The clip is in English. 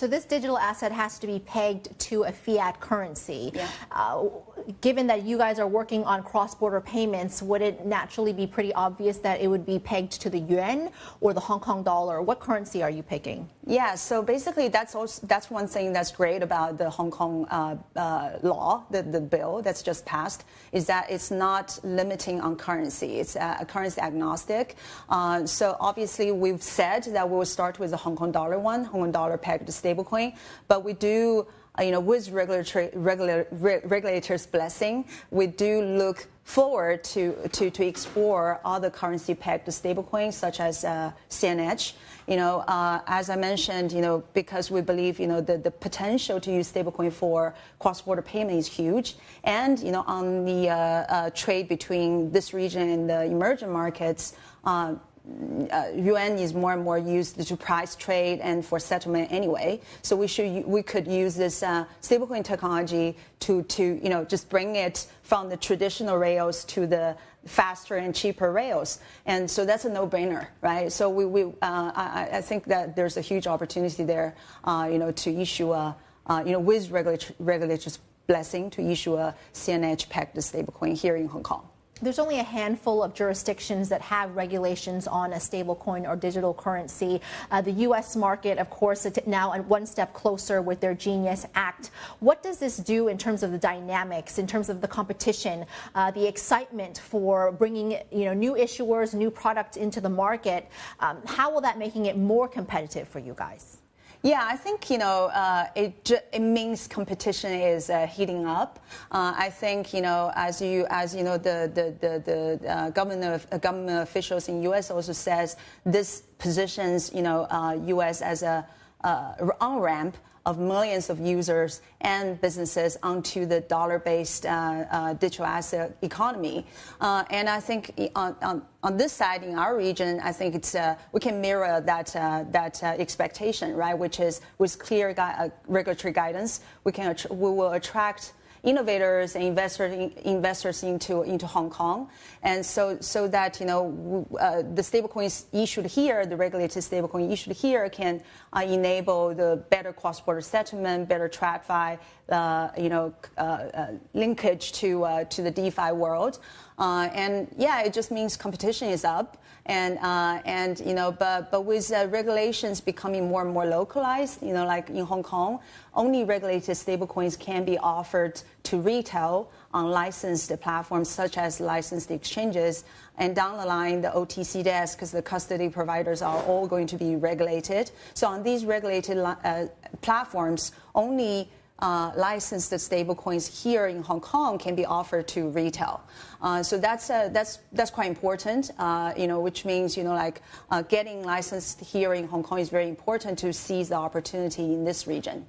So this digital asset has to be pegged to a fiat currency. Yeah. Given that you guys are working on cross-border payments, would it naturally be pretty obvious that it would be pegged to the yuan or the Hong Kong dollar? What currency are you picking? Yeah, so basically that's one thing that's great about the Hong Kong law, the bill that's just passed, is that it's not limiting on currency. It's currency agnostic. So obviously we've said that we will start with the Hong Kong dollar one, Hong Kong dollar pegged stablecoin, but we do, with regulators' blessing, we do look forward to explore other currency pegged stablecoins such as CNH. As I mentioned, because we believe, the potential to use stablecoin for cross-border payment is huge. And, on the trade between this region and the emerging markets, yuan is more and more used to price trade and for settlement anyway. So we could use this stablecoin technology to just bring it from the traditional rails to the faster and cheaper rails, and so that's a no-brainer, right? So I think that there's a huge opportunity there, to issue with regulators' blessing, to issue a CNH pegged stablecoin here in Hong Kong. There's only a handful of jurisdictions that have regulations on a stablecoin or digital currency. The U.S. market, of course, is now one step closer with their Genius Act. What does this do in terms of the dynamics, in terms of the competition, the excitement for bringing new issuers, new products into the market? How will that making it more competitive for you guys? Yeah, I think it means competition is heating up. I think as you know the government officials in U.S. also says this positions U.S. as a on-ramp of millions of users and businesses onto the dollar-based digital asset economy. And I think on this side, in our region, I think it's we can mirror that expectation, right? Which is with clear regulatory guidance, we will attract innovators and investors into Hong Kong, and so that the stablecoins issued here, the regulated stablecoin issued here, can enable the better cross-border settlement, better TradFi, linkage to the DeFi world, and yeah, it just means competition is up. But with regulations becoming more and more localized, like in Hong Kong, only regulated stablecoins can be offered to retail on licensed platforms such as licensed exchanges. And down the line, the OTC desk, because the custody providers are all going to be regulated. So on these regulated platforms, only licensed stablecoins here in Hong Kong can be offered to retail. So that's quite important, which means, getting licensed here in Hong Kong is very important to seize the opportunity in this region.